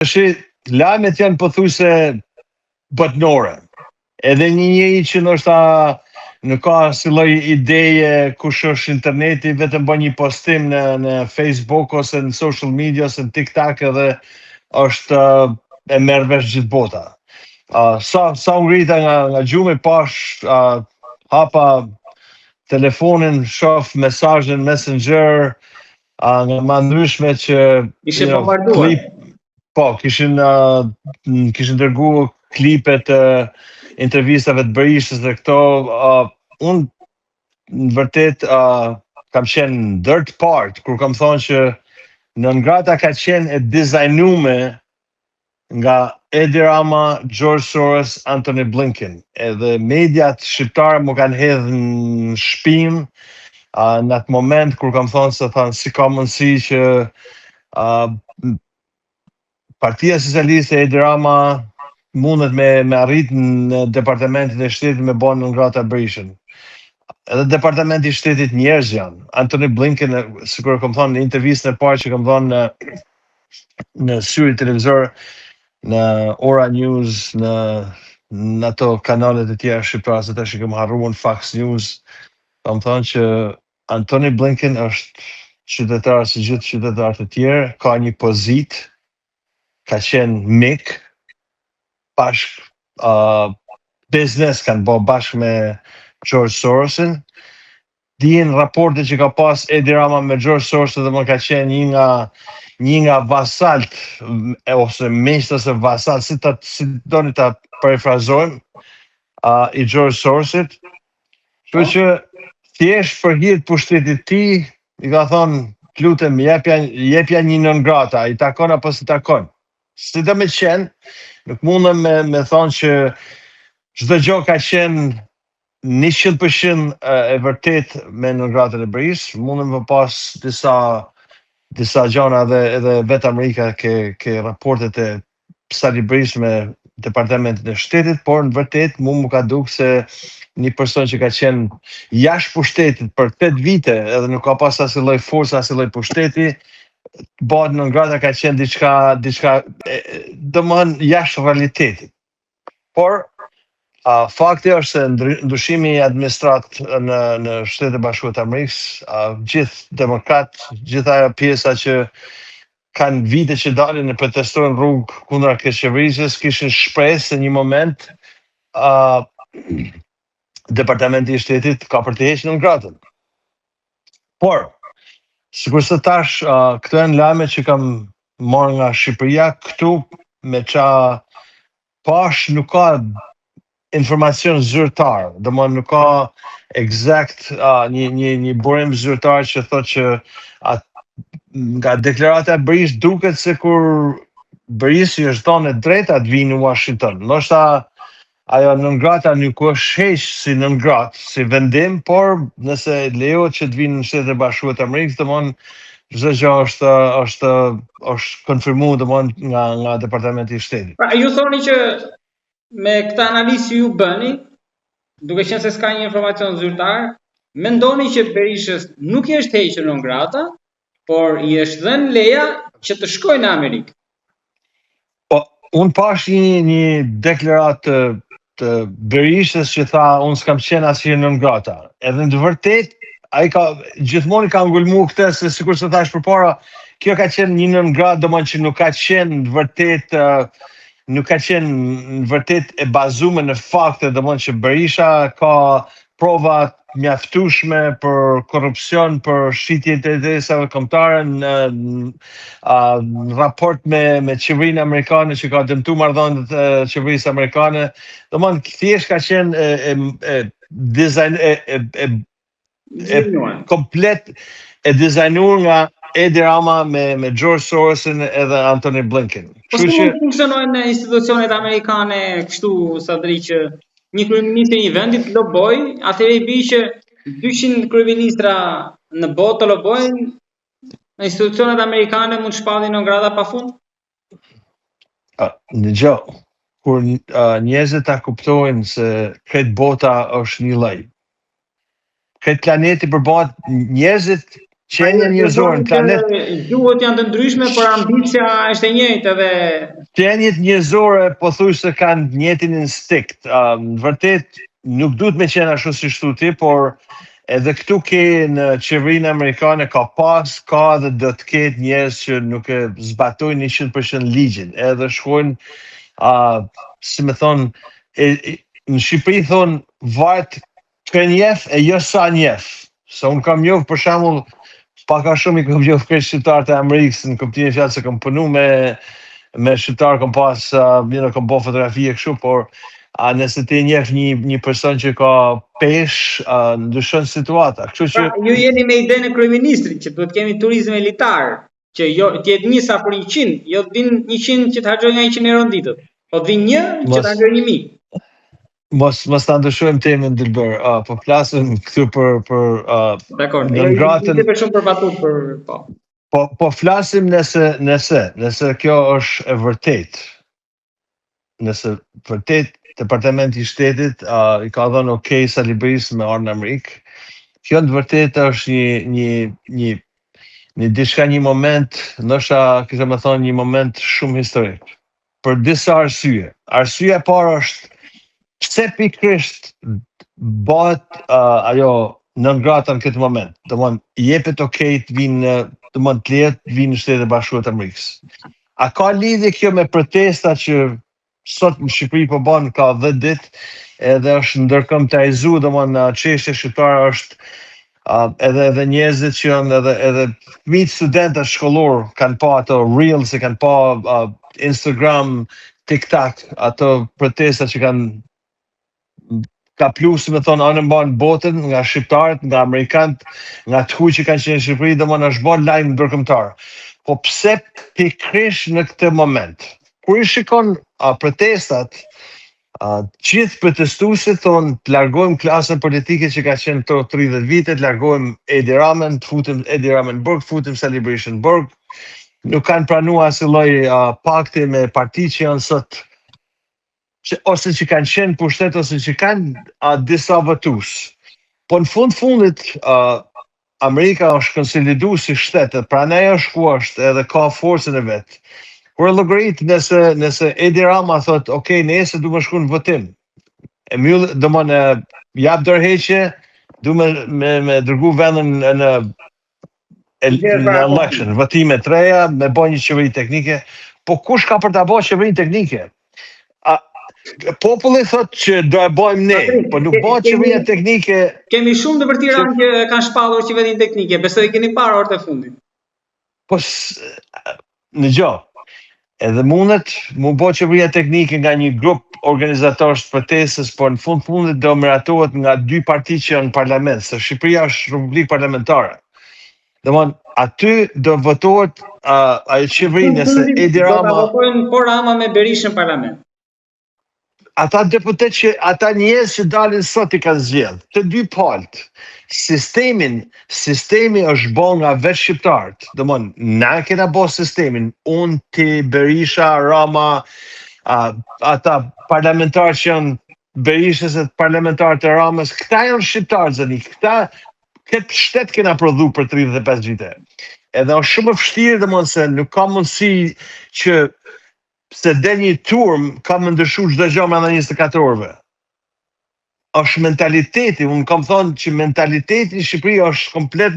lajmet janë pothuajse botnore. Edhe një njeri që ndoshta nuk ka si lloj ideje kush është interneti, vetëm bën një postim në Facebook ose në social media ose në TikTok edhe është e merr vesh gjithë bota. Sa u ngrita nga gjumi pash hapa telefonin, shoh mesazhin Messenger nga më ndryshme që ishe bombarduar. Kishin dërguar klipet intervistave të Berishës dhe këto. Unë në vërtet kam qenë dirt part kur kam thonë që Nëngrata ka qenë e dizajnume nga Edi Rama, George Soros, Antony Blinken. Edhe mediat shqiptare më kanë hedhë në shpim në atë moment kur kam thonë se si ka mundësi që Partia Socialiste Edi Rama mundet me arrit në departamentin e shtetit me bën Nëngrata Berishën. Edhe departamenti i shtetit njerëz janë. Antony Blinken, sikur kam thonë në intervistën e parë që kam thonë në syri televizor, në Ora News, në ato kanalet e tjera shqiptare, se tash kam harruar Fox News, kam thonë që Antony Blinken është qytetar si gjithë qytetarët e tjerë, ka një pozitë, ka qenë mik, bashk biznes kanë bërë bashkë me George Sorosin. Dijen raporte që ka pas Edi Rama me George Soros dhe më ka qenë një nga vasalt ose miqtë ose vasalt, si doni ta parafrazojmë, i George Sorosit. Kështu që thjesht për hir të pushtetit të tij i ka thonë, lutem jepja një Nëngrata, i takon apo si takon. Si do me qenë, nuk mundem me thonë që çdo gjë ka qenë 100% e vërtet me Nëngratën e Berishës. Mundem me pas disa gjëra edhe vetë Amerika ke raportet e Sali Berishës me departamentin e shtetit, por në vërtet mu ka duk se një person që ka qenë jashtë pushtetit për 8 vite edhe nuk ka pas asnjë lloj force, asnjë lloj pushteti, bëhet Nëngrata ka qenë diçka domethënë jashtë realitetit. Por fakti është se ndryshimi i administrat në Shtetet e Bashkuara të Amerikës, gjithë demokrat, gjithë ajo pjesa që kanë vite që dalin e protestojnë rrugë kundra qeverisjes, kishin shpresë se një moment departamenti i shtetit ka për të hequr Nëngratën. Por sikur se tash, këto janë lajme që kam marrë nga Shqipëria, këtu me qa pash nuk ka informacion zyrtar, domethënë nuk ka eksakt një burim zyrtar që thotë që nga deklarata e Berishës duket se kur Berishi është dhënë drejta të vinë në Washington. Ndoshta ajo Nëngrata nuk është heq si Nëngratë, si vendim, por nëse lejohet që të vinë në Shtetet e Bashkuara të Amerikës, domethënë çdo gjë është konfirmuar domethënë nga departamenti i shtetit. Pra ju thoni që me këtë analizë ju bëni, duke qenë se s'ka një informacion zyrtar, mendoni që Berishës nuk i është hequr Nëngrata, por i është dhënë leja që të shkojë në Amerikë. Po, unë pash një deklaratë të Berishës që tha unë s'kam qenë asnjë Nëngrata. Edhe në të vërtet, ai gjithmonë ka ngulmuar këtë se sikur se thash përpara, kjo ka qenë një Nëngratë, domethënë që nuk ka qenë në vërtet e bazuar në fakte, domethënë që Berisha ka prova mjaftueshme për korrupsion, për shitje të interesave kombëtare, në raport me qeverinë amerikane që ka dëmtuar marrëdhëniet e qeverisë amerikane. Domethënë thjesht ka qenë komplet e dizajnuar nga Edi Rama me George Sorosin edhe Antony Blinken. Po si mund funksionojnë institucionet amerikane kështu, Sadri, që një kryeminist i një vendi të loboj, atëherë i bie që 200 kryeministra në botë të lobojnë, institucionet amerikane mund shpallin Nëngrata pafund? Dëgjoj, kur njerëzit ta kuptojnë se këtë bota është një lloj, këtë planeti përbohet, njerëzit Qenja njerëzore në planet. Gjuhët janë të ndryshme, por ambicia është e njëjtë edhe Qenjet njerëzore pothuajse kanë të njëjtin instinkt. Në vërtet nuk duhet me qenë ashtu si thua ti, por edhe këtu ke në qeverinë amerikane ka dhe do të ketë njerëz që nuk e zbatojnë 100% ligjin, edhe shkojnë si me thonë, në Shqipëri thonë varet kë njeh e jo sa njeh. Se unë kam njohur për shembull pak a shumë i kam njohur kresh shqiptarët e Amerikës në kuptimin e fjalës se kam punu me shqiptar, kam pas kam bërë fotografie kështu, por nëse ti njeh një person që ka pesh, ndryshon situata. Kështu që ju jeni me idenë e kryeministrit që duhet kemi turizëm elitar, që të jetë 1 sa për 100, jo të vinë 100 që të harxojnë nga 100 euro në ditë, po të vinë 1 që të harxojnë 1000. Mos ta ndryshojmë temën Dilber, po flasim këtu për Dakor, jo për shumë për batut për Po flasim nëse kjo është e vërtet. Nëse vërtet Departamenti i Shtetit i ka dhënë okay Salibris me ardhmë në Amerikë, kjo në vërtet është një diçka, një moment, ndoshta kisha më thonë një moment shumë historik. Për disa arsye. Arsyeja e parë është pse pikërisht bëhet ajo non grata në këtë moment. Domthonë jepet okay të vinë, domthonë të lehet të vinë në Shtetet e Bashkuara të Amerikës. A ka lidhje kjo me protesta që sot në Shqipëri po bën ka 10 ditë, edhe është ndërkombëtarizuar, domthonë çështja shqiptare është edhe njerëzit që janë edhe fëmijë studentë shkollor kanë pa ato reels, kanë pa Instagram, TikTok, ato protesta që ka plus, me thonë, anë mbanë botën nga shqiptarët, nga amerikanët, nga të huj që kanë qenë në Shqipëri, domthonë është bërë lajm ndërkombëtar. Po pse pikërisht në këtë moment? Kur i shikon protestat, gjithë protestuesit thonë të largojmë klasën politike që ka qenë këto 30 vite, të largojmë Edi Ramën, të futim Edi Ramën burg, të futim Salibris në burg. Nuk kanë pranuar asnjë lloj pakti me parti që janë sot, ose që kanë qenë pushtet, ose që kanë disa votues. Po në fundit, Amerika është konsoliduar si shtet, pranaj është ku është, edhe ka forcën e vet. Kur e llogarit, nëse Edi Rama thot, okay, nesër du me shku në votim, e mbyll, domthonë jap dorëheqje, du me dërgu vendin në election, votime të reja, me bën një qeveri teknike. Po kush ka për ta bërë qeverinë teknike? Populli thot që do e bëjmë ne, po nuk bëhet qeveria teknike. Kemi shumë të vërtira që kanë shpallur qeverinë teknike, besoj keni parë orët e fundit. Po në gjë, edhe mundet mu bë qeveria teknike nga një grup organizatorës të protestës, por në fundit do miratohet nga 2 parti që janë në parlament, se Shqipëria është republikë parlamentare. Domthonë, aty do votohet ajo qeveri nëse Edi Rama. Do votojnë po Rama me Berisha në parlament. Ata deputet që ata njerëz që dalin sot i kanë zgjedh, të 2 palët. Sistemi është bërë nga vetë shqiptarët. Domthonë, na kena bërë sistemin, unë, ti, Berisha, Rama, ata parlamentarë që janë Berishës e parlamentarët e Ramës, këta janë shqiptarë zëni, këtë shtet kena prodhu për 35 vite. Edhe është shumë vështirë, domthonë se nuk ka mundësi që se del një turm, ka më ndryshu çdo gjë brenda 24 orëve. Është mentaliteti, unë kam thonë që mentaliteti në Shqipëri është komplet